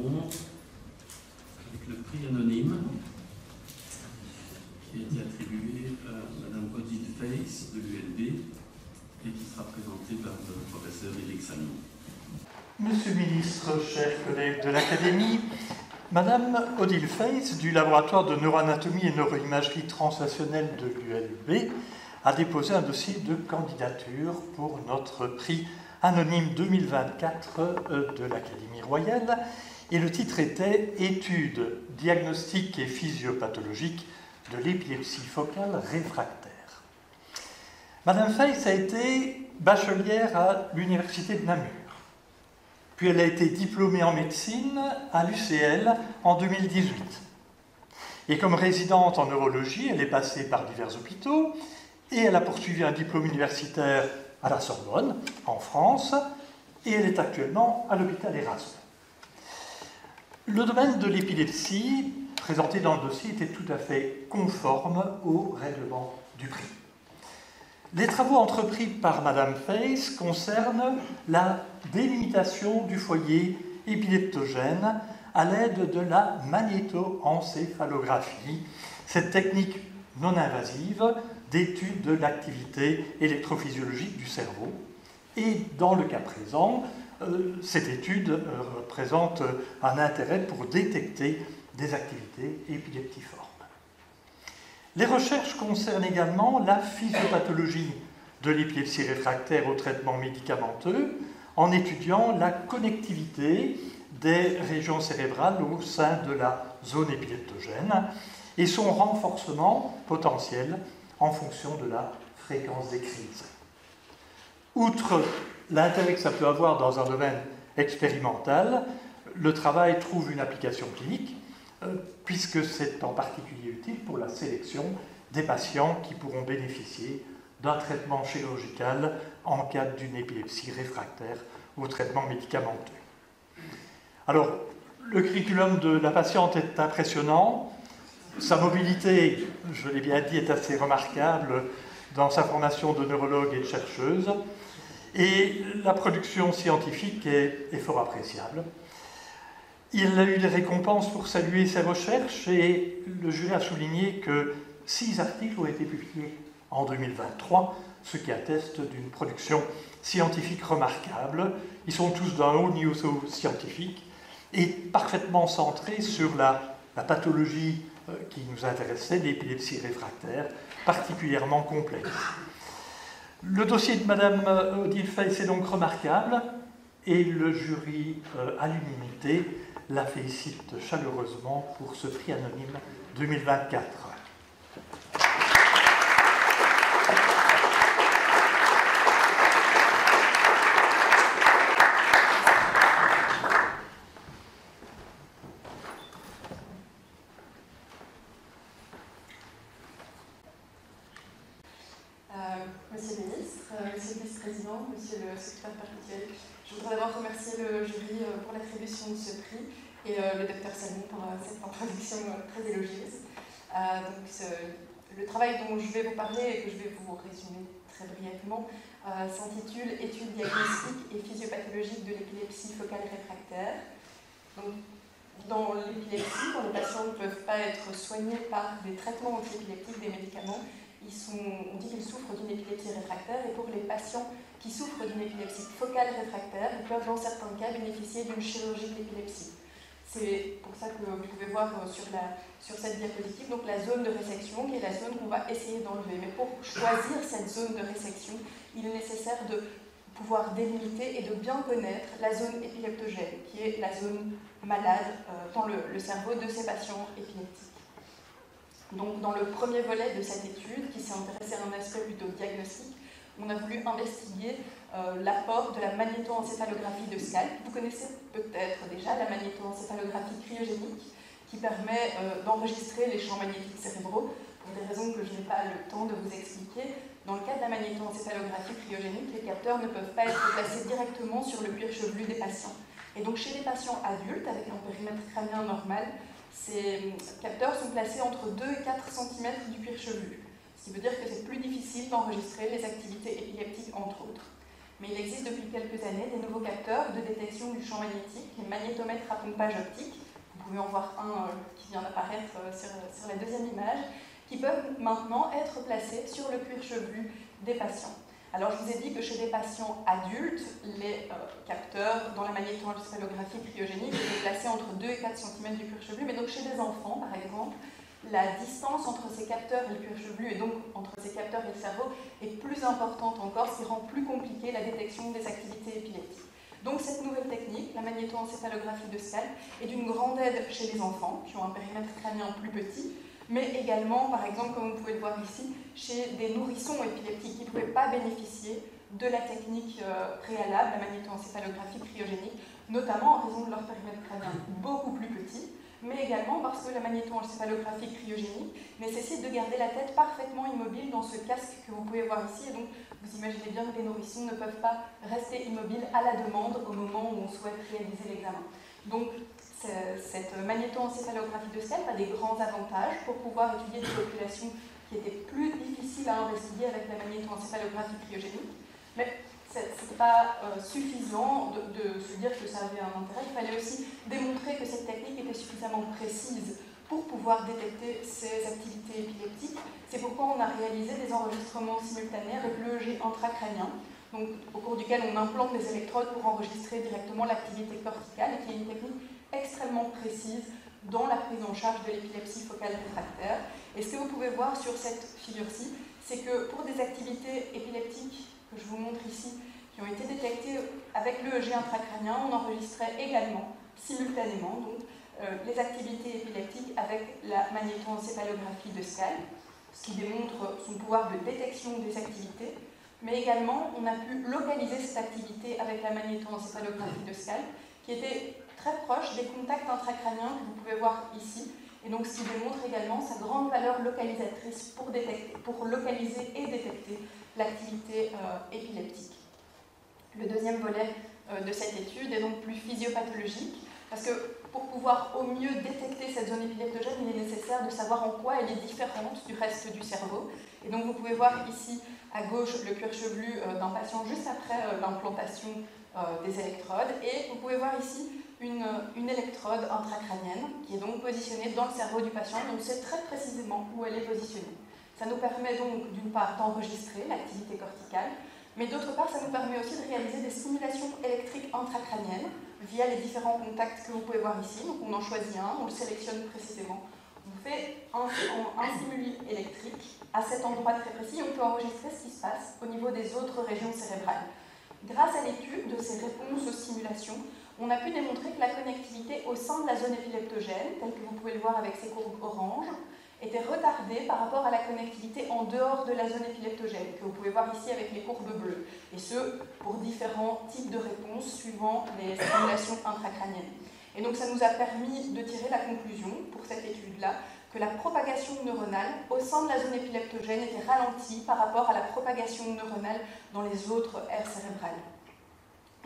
poursuivrons avec le prix anonyme qui a été attribué à Mme Odile Feiss de l'ULB et qui sera présenté par le professeur Éric Salmon. Monsieur le ministre, chers collègues de l'Académie, Madame Odile Feiss du laboratoire de neuroanatomie et neuroimagerie translationnelle de l'ULB a déposé un dossier de candidature pour notre prix anonyme 2024 de l'Académie royale et le titre était « Études diagnostiques et physiopathologiques de l'épilepsie focale réfractaire ». Madame Feiss a été bachelière à l'Université de Namur. Puis elle a été diplômée en médecine à l'UCL en 2018. Et comme résidente en neurologie, elle est passée par divers hôpitaux et elle a poursuivi un diplôme universitaire à la Sorbonne, en France, et elle est actuellement à l'hôpital Erasme. Le domaine de l'épilepsie, présenté dans le dossier, était tout à fait conforme au règlement du prix. Les travaux entrepris par Madame Feiss concernent la délimitation du foyer épileptogène à l'aide de la magnétoencéphalographie, cette technique non invasive d'étude de l'activité électrophysiologique du cerveau. Et dans le cas présent, cette étude représente un intérêt pour détecter des activités épileptiformes. Les recherches concernent également la physiopathologie de l'épilepsie réfractaire au traitement médicamenteux en étudiant la connectivité des régions cérébrales au sein de la zone épileptogène et son renforcement potentiel en fonction de la fréquence des crises. Outre l'intérêt que ça peut avoir dans un domaine expérimental, le travail trouve une application clinique puisque c'est en particulier utile pour la sélection des patients qui pourront bénéficier d'un traitement chirurgical en cas d'une épilepsie réfractaire au traitement médicamenteux. Alors, le curriculum de la patiente est impressionnant. Sa mobilité, je l'ai bien dit, est assez remarquable dans sa formation de neurologue et de chercheuse. Et la production scientifique est fort appréciable. Il a eu des récompenses pour saluer ses recherches et le jury a souligné que 6 articles ont été publiés en 2023, ce qui atteste d'une production scientifique remarquable. Ils sont tous d'un haut niveau scientifique et parfaitement centrés sur la pathologie qui nous intéressait, l'épilepsie réfractaire, particulièrement complexe. Le dossier de Madame Odile Feiss est donc remarquable et le jury, à l'unanimité, la félicite chaleureusement pour ce prix anonyme 2024. Monsieur le ministre, monsieur le vice-président, monsieur le secrétaire perpétuel, je voudrais d'abord remercier le jury pour l'attribution de ce prix et le docteur Salmon pour cette introduction très élogieuse. Le travail dont je vais vous parler et que je vais vous résumer très brièvement s'intitule « Études diagnostiques et physiopathologiques de l'épilepsie focale réfractaire ». Dans l'épilepsie, quand les patients ne peuvent pas être soignés par des traitements anti-épileptiques, des médicaments, on dit qu'ils souffrent d'une épilepsie réfractaire, et pour les patients qui souffrent d'une épilepsie focale réfractaire, ils peuvent dans certains cas bénéficier d'une chirurgie de l'épilepsie. C'est pour ça que vous pouvez voir sur cette diapositive donc la zone de résection, qui est la zone qu'on va essayer d'enlever. Mais pour choisir cette zone de résection, il est nécessaire de pouvoir délimiter et de bien connaître la zone épileptogène, qui est la zone malade dans le cerveau de ces patients épileptiques. Donc, dans le premier volet de cette étude, qui s'est intéressé à un aspect plutôt diagnostique, on a voulu investiguer l'apport de la magnétoencéphalographie de scalp. Vous connaissez peut-être déjà la magnétoencéphalographie cryogénique, qui permet d'enregistrer les champs magnétiques cérébraux. Pour des raisons que je n'ai pas le temps de vous expliquer, dans le cas de la magnétoencéphalographie cryogénique, les capteurs ne peuvent pas être placés directement sur le cuir chevelu des patients. Et donc, chez les patients adultes, avec un périmètre crânien normal, ces capteurs sont placés entre 2 et 4 cm du cuir chevelu, ce qui veut dire que c'est plus difficile d'enregistrer les activités épileptiques, entre autres. mais il existe depuis quelques années des nouveaux capteurs de détection du champ magnétique, les magnétomètres à pompage optique. Vous pouvez en voir un qui vient d'apparaître sur la deuxième image, qui peuvent maintenant être placés sur le cuir chevelu des patients. Alors, je vous ai dit que chez des patients adultes, les capteurs dans la magnétoencéphalographie cryogénique étaient placés entre 2 et 4 cm du cuir chevelu, mais donc chez des enfants, par exemple, la distance entre ces capteurs et le cuir chevelu, et donc entre ces capteurs et le cerveau, est plus importante encore, ce qui rend plus compliqué la détection des activités épileptiques. Donc cette nouvelle technique, la magnétoencéphalographie de scalp, est d'une grande aide chez les enfants, qui ont un périmètre crânien plus petit, mais également, par exemple, comme vous pouvez le voir ici, chez des nourrissons épileptiques qui ne pouvaient pas bénéficier de la technique préalable, la magnétoencéphalographie cryogénique, notamment en raison de leur périmètre crânien beaucoup plus petit, mais également parce que la magnétoencéphalographie cryogénique nécessite de garder la tête parfaitement immobile dans ce casque que vous pouvez voir ici. Et donc, vous imaginez bien que les nourrissons ne peuvent pas rester immobiles à la demande au moment où on souhaite réaliser l'examen. Donc, cette magnétoencéphalographie de scalp a des grands avantages pour pouvoir étudier des populations qui étaient plus difficiles à investiguer avec la magnétoencéphalographie cryogénique. Mais ce n'était pas suffisant de se dire que ça avait un intérêt. Il fallait aussi démontrer que cette technique était suffisamment précise pour pouvoir détecter ces activités épileptiques. C'est pourquoi on a réalisé des enregistrements simultanés avec l'EEG intracrânien, donc, au cours duquel on implante des électrodes pour enregistrer directement l'activité corticale, et qui est une technique extrêmement précise dans la prise en charge de l'épilepsie focale réfractaire. Et ce que vous pouvez voir sur cette figure-ci, c'est que pour des activités épileptiques que je vous montre ici, qui ont été détectées avec l'EEG intracrânien, on enregistrait également, simultanément, donc, les activités épileptiques avec la magnétoencéphalographie de scalp, ce qui démontre son pouvoir de détection des activités, mais également on a pu localiser cette activité avec la magnétoencéphalographie de scalp, qui était très proche des contacts intracrâniens que vous pouvez voir ici, et donc ce qui démontre également sa grande valeur localisatrice pour localiser et détecter l'activité épileptique. Le deuxième volet de cette étude est donc plus physiopathologique, parce que pour pouvoir au mieux détecter cette zone épileptogène, il est nécessaire de savoir en quoi elle est différente du reste du cerveau. Et donc vous pouvez voir ici à gauche le cuir chevelu d'un patient juste après l'implantation des électrodes, et vous pouvez voir ici une électrode intracrânienne qui est donc positionnée dans le cerveau du patient, donc on sait très précisément où elle est positionnée. Ça nous permet donc d'une part d'enregistrer l'activité corticale, mais d'autre part ça nous permet aussi de réaliser des stimulations électriques intracrâniennes via les différents contacts que vous pouvez voir ici. Donc on en choisit un, on le sélectionne précisément, on fait un stimuli électrique à cet endroit très précis, on peut enregistrer ce qui se passe au niveau des autres régions cérébrales. Grâce à l'étude de ces réponses aux stimulations, on a pu démontrer que la connectivité au sein de la zone épileptogène, telle que vous pouvez le voir avec ces courbes oranges, était retardée par rapport à la connectivité en dehors de la zone épileptogène, que vous pouvez voir ici avec les courbes bleues, et ce, pour différents types de réponses suivant les stimulations intracrâniennes. Et donc ça nous a permis de tirer la conclusion, pour cette étude-là, que la propagation neuronale au sein de la zone épileptogène était ralentie par rapport à la propagation neuronale dans les autres aires cérébrales.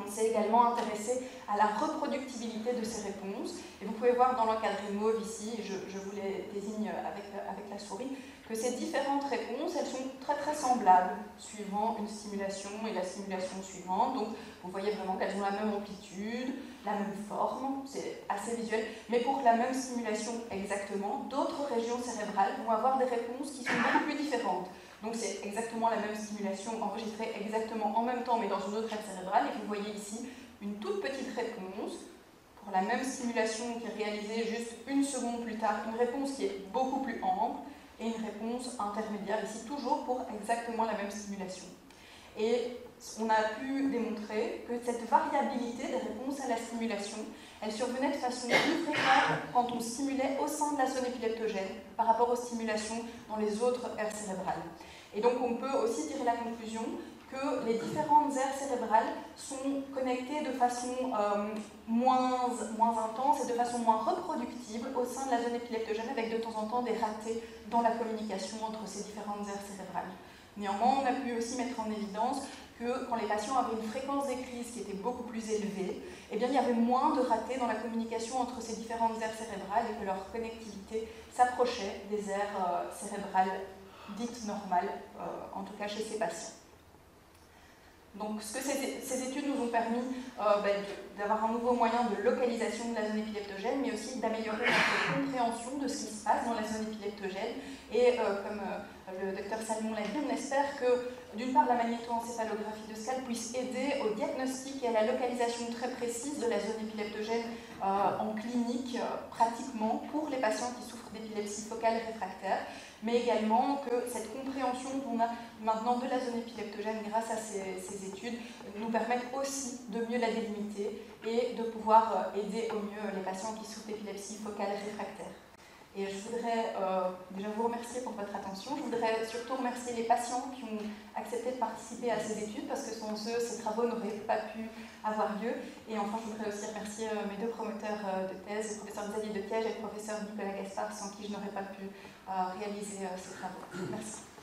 On s'est également intéressé à la reproductibilité de ces réponses. Et vous pouvez voir dans l'encadré mauve ici, je vous les désigne avec la souris, que ces différentes réponses, elles sont très très semblables, suivant une stimulation et la stimulation suivante. Donc vous voyez vraiment qu'elles ont la même amplitude, la même forme, c'est assez visuel. Mais pour la même stimulation exactement, d'autres régions cérébrales vont avoir des réponses qui sont beaucoup plus différentes. Donc c'est exactement la même stimulation enregistrée exactement en même temps mais dans une autre aire cérébrale, et vous voyez ici une toute petite réponse pour la même stimulation qui est réalisée juste une seconde plus tard, une réponse qui est beaucoup plus ample et une réponse intermédiaire ici toujours pour exactement la même stimulation. Et on a pu démontrer que cette variabilité des réponses à la stimulation, elle survenait de façon plus fréquente quand on stimulait au sein de la zone épileptogène par rapport aux stimulations dans les autres aires cérébrales. Et donc on peut aussi tirer la conclusion que les différentes aires cérébrales sont connectées de façon moins intense et de façon moins reproductible au sein de la zone épileptogène, avec de temps en temps des ratés dans la communication entre ces différentes aires cérébrales. Néanmoins, on a pu aussi mettre en évidence que quand les patients avaient une fréquence des crises qui était beaucoup plus élevée, eh bien, il y avait moins de ratés dans la communication entre ces différentes aires cérébrales et que leur connectivité s'approchait des aires cérébrales dites normales, en tout cas chez ces patients. Donc ce que ces études nous ont permis d'avoir un nouveau moyen de localisation de la zone épileptogène, mais aussi d'améliorer notre compréhension de ce qui se passe dans la zone épileptogène. Et comme le docteur Salmon l'a dit, on espère que d'une part la magnétoencéphalographie de Scalp puisse aider au diagnostic et à la localisation très précise de la zone épileptogène en clinique, pratiquement, pour les patients qui souffrent d'épilepsie focale réfractaire, mais également que cette compréhension qu'on a maintenant de la zone épileptogène grâce à ces études nous permettent aussi de mieux la délimiter et de pouvoir aider au mieux les patients qui souffrent d'épilepsie focale réfractaire. Et je voudrais déjà vous remercier pour votre attention. Je voudrais surtout remercier les patients qui ont accepté de participer à ces études parce que sans eux, ces travaux n'auraient pas pu avoir lieu. Et enfin, je voudrais aussi remercier mes deux promoteurs de thèse, le professeur Xavier Dequiège et le professeur Nicolas Gaspard, sans qui je n'aurais pas pu réaliser ces travaux. Merci.